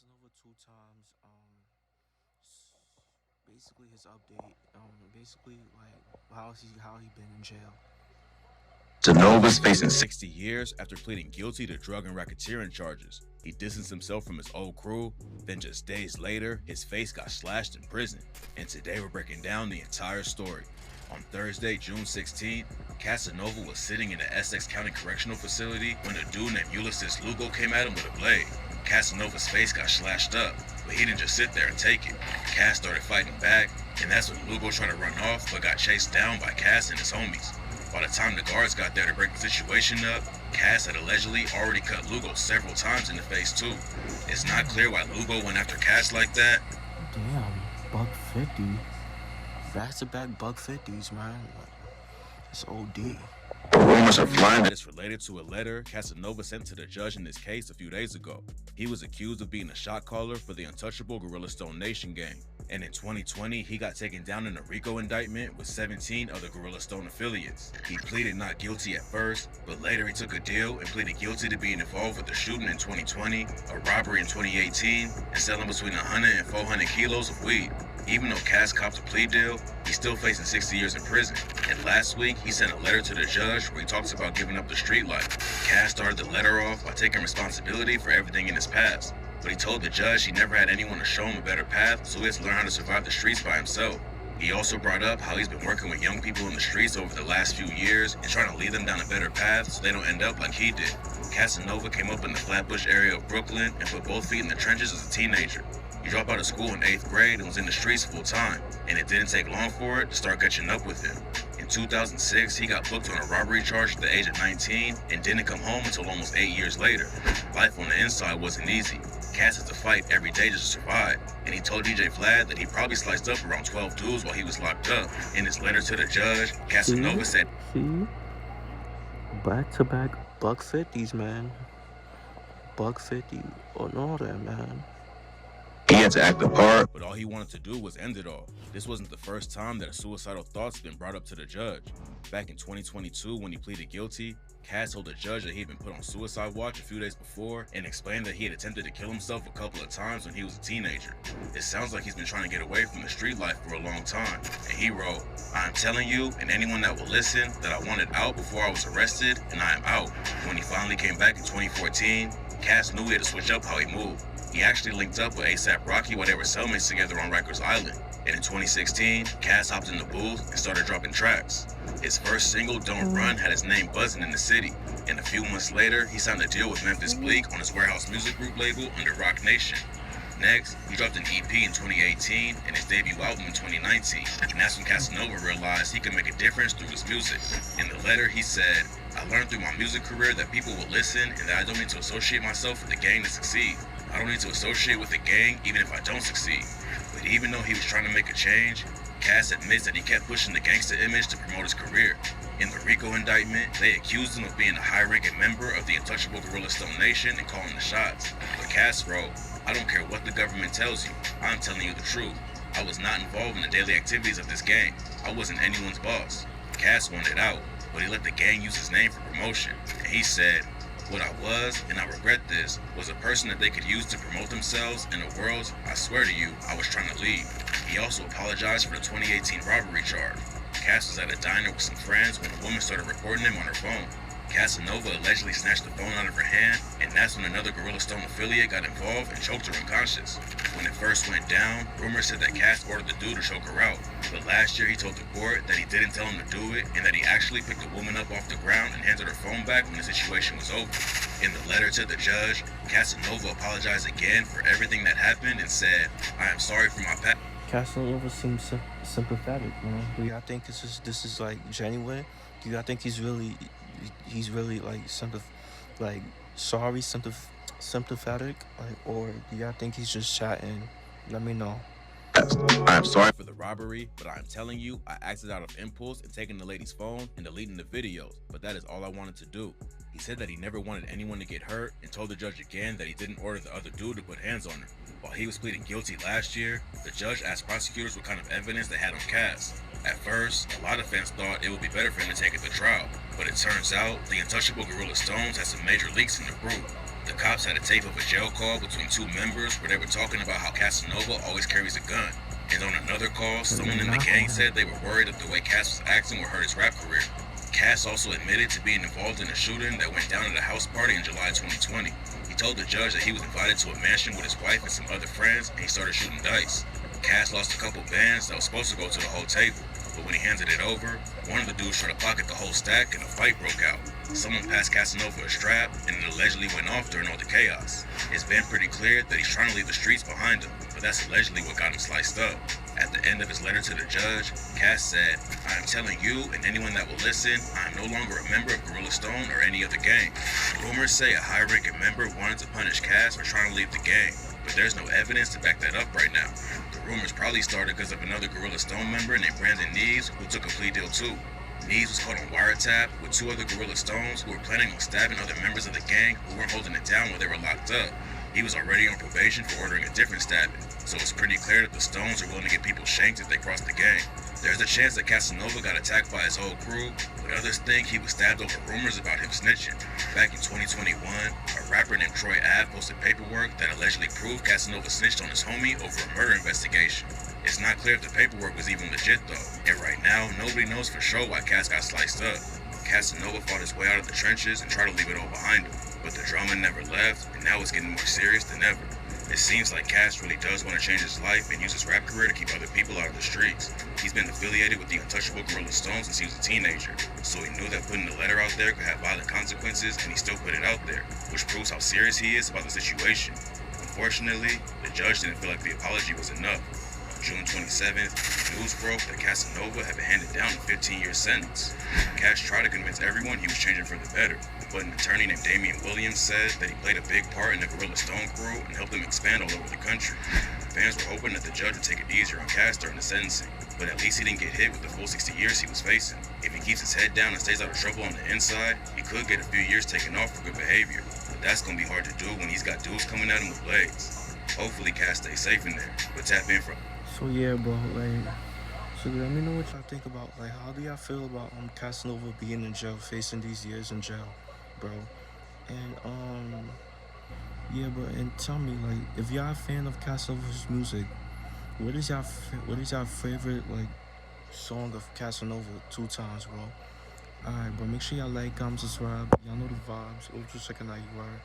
Casanova two times. Basically his update. Basically like how he been in jail. Casanova's facing 60 years after pleading guilty to drug and racketeering charges. He distanced himself from his old crew, then just days later, his face got slashed in prison. And today we're breaking down the entire story. On Thursday, June 16th, Casanova was sitting in the Essex County Correctional Facility when a dude named Ulysses Lugo came at him with a blade. Casanova's face got slashed up, but he didn't just sit there and take it. Cass started fighting back, and that's when Lugo tried to run off but got chased down by Cass and his homies. By the time the guards got there to break the situation up, Cass had allegedly already cut Lugo several times in the face too. It's not clear why Lugo went after Cass like that. Damn, buck 50. Back to back buck 50s, man. It's OD. Rumors are flying that it's related to a letter Casanova sent to the judge in this case a few days ago. He was accused of being a shot caller for the untouchable Gorilla Stone Nation gang. And in 2020, he got taken down in a RICO indictment with 17 other Gorilla Stone affiliates. He pleaded not guilty at first, but later he took a deal and pleaded guilty to being involved with the shooting in 2020, a robbery in 2018, and selling between 100 and 400 kilos of weed. Even though Cass copped a plea deal, he's still facing 60 years in prison. And last week, he sent a letter to the judge where he talks about giving up the street life. Cass started the letter off by taking responsibility for everything in his past. But he told the judge he never had anyone to show him a better path, so he has to learn how to survive the streets by himself. He also brought up how he's been working with young people in the streets over the last few years and trying to lead them down a better path so they don't end up like he did. Casanova came up in the Flatbush area of Brooklyn and put both feet in the trenches as a teenager. He dropped out of school in 8th grade and was in the streets full time, and it didn't take long for it to start catching up with him. In 2006, he got booked on a robbery charge at the age of 19 and didn't come home until almost 8 years later. Life on the inside wasn't easy. Cass had to fight every day just to survive, and he told DJ Vlad that he probably sliced up around 12 dudes while he was locked up. In his letter to the judge, Casanova said, See? Back to back buck 50s, man. Buck 50 on all that, man. he had to act the part, but all he wanted to do was end it all. This wasn't the first time that a suicidal thought's been brought up to the judge. Back in 2022, when he pleaded guilty, Cass told the judge that he had been put on suicide watch a few days before and explained that he had attempted to kill himself a couple of times when he was a teenager. It sounds like he's been trying to get away from the street life for a long time. And he wrote, "I'm telling you and anyone that will listen that I wanted out before I was arrested, and I am out." When he finally came back in 2014, Cass knew he had to switch up how he moved. He actually linked up with ASAP Rocky while they were cellmates together on Rikers Island. And in 2016, Cass hopped in the booth and started dropping tracks. His first single, Don't Run, had his name buzzing in the city. And a few months later, he signed a deal with Memphis Bleak on his Warehouse Music Group label under Rock Nation. Next, he dropped an EP in 2018 and his debut album in 2019. And that's when Casanova realized he could make a difference through his music. In the letter, he said, "I learned through my music career that people will listen and that I don't need to associate myself with the gang to succeed. I don't need to associate with the gang even if I don't succeed." But even though he was trying to make a change, Cass admits that he kept pushing the gangster image to promote his career. In the RICO indictment, they accused him of being a high-ranking member of the untouchable Gorilla Stone Nation and calling the shots. But Cass wrote, "I don't care what the government tells you, I'm telling you the truth. I was not involved in the daily activities of this gang. I wasn't anyone's boss." Cass wanted out, but he let the gang use his name for promotion. And he said, "What I was, and I regret this, was a person that they could use to promote themselves in a world, I swear to you, I was trying to leave." He also apologized for the 2018 robbery charge. Cass was at a diner with some friends when a woman started recording him on her phone. Casanova allegedly snatched the phone out of her hand, and that's when another Gorilla Stone affiliate got involved and choked her unconscious. When it first went down, rumors said that Cass ordered the dude to choke her out. But last year he told the court that he didn't tell him to do it, and that he actually picked the woman up off the ground and handed her phone back when the situation was over. In the letter to the judge, Casanova apologized again for everything that happened and said, "I am sorry for my past." Casanova seems sympathetic, man. Do y'all think this is like genuine? Do y'all think he's really like like sorry, sympathetic, like, or do y'all think he's just chatting? Let me know. "I am sorry for the robbery, but I am telling you, I acted out of impulse in taking the lady's phone and deleting the videos, but that is all I wanted to do." He said that he never wanted anyone to get hurt and told the judge again that he didn't order the other dude to put hands on her. While he was pleading guilty last year, the judge asked prosecutors what kind of evidence they had on Cass. At first, a lot of fans thought it would be better for him to take it to trial, but it turns out the untouchable Gorilla Stones had some major leaks in the group. The cops had a tape of a jail call between two members where they were talking about how Casanova always carries a gun. And on another call, someone in the gang said they were worried that the way Cass was acting would hurt his rap career. Cass also admitted to being involved in a shooting that went down at a house party in July 2020. He told the judge that he was invited to a mansion with his wife and some other friends, and he started shooting dice. Cass lost a couple bands that was supposed to go to the whole table, but when he handed it over, one of the dudes tried to pocket the whole stack and a fight broke out. Someone passed Casanova a strap, and it allegedly went off during all the chaos. It's been pretty clear that he's trying to leave the streets behind him, but that's allegedly what got him sliced up. At the end of his letter to the judge, Cass said, "I am telling you and anyone that will listen, I am no longer a member of Gorilla Stone or any other gang." Rumors say a high-ranking member wanted to punish Cass for trying to leave the gang, but there's no evidence to back that up right now. The rumors probably started because of another Gorilla Stone member named Brandon Neves who took a plea deal too. Neves was caught on wiretap with two other Gorilla Stones who were planning on stabbing other members of the gang who weren't holding it down while they were locked up. He was already on probation for ordering a different stabbing, so it's pretty clear that the Stones are willing to get people shanked if they cross the gang. There's a chance that Casanova got attacked by his whole crew, but others think he was stabbed over rumors about him snitching. Back in 2021, a rapper named Troy Ave posted paperwork that allegedly proved Casanova snitched on his homie over a murder investigation. It's not clear if the paperwork was even legit though, and right now, nobody knows for sure why Cass got sliced up. Casanova fought his way out of the trenches and tried to leave it all behind him, but the drama never left, and now it's getting more serious than ever. It seems like Cass really does want to change his life and use his rap career to keep other people out of the streets. He's been affiliated with the untouchable Gorilla Stone since he was a teenager, so he knew that putting the letter out there could have violent consequences, and he still put it out there, which proves how serious he is about the situation. Unfortunately, the judge didn't feel like the apology was enough. On June 27th, news broke that Casanova had been handed down a 15-year sentence. Cass tried to convince everyone he was changing for the better, but an attorney named Damian Williams said that he played a big part in the Gorilla Stone crew and helped them expand all over the country. Fans were hoping that the judge would take it easier on Cass during the sentencing, but at least he didn't get hit with the full 60 years he was facing. If he keeps his head down and stays out of trouble on the inside, he could get a few years taken off for good behavior, but that's going to be hard to do when he's got dudes coming at him with blades. Hopefully Cass stays safe in there, but tap in for... So yeah, bro, like, so let me know what y'all think about, like, how do y'all feel about Casanova being in jail, facing these years in jail, bro? And yeah, bro, and tell me, like, if y'all a fan of Casanova's music, what is y'all favorite like song of Casanova 2 times, bro? Alright, bro, make sure y'all like, comment, subscribe. Y'all know the vibes. Ultra second night, you are.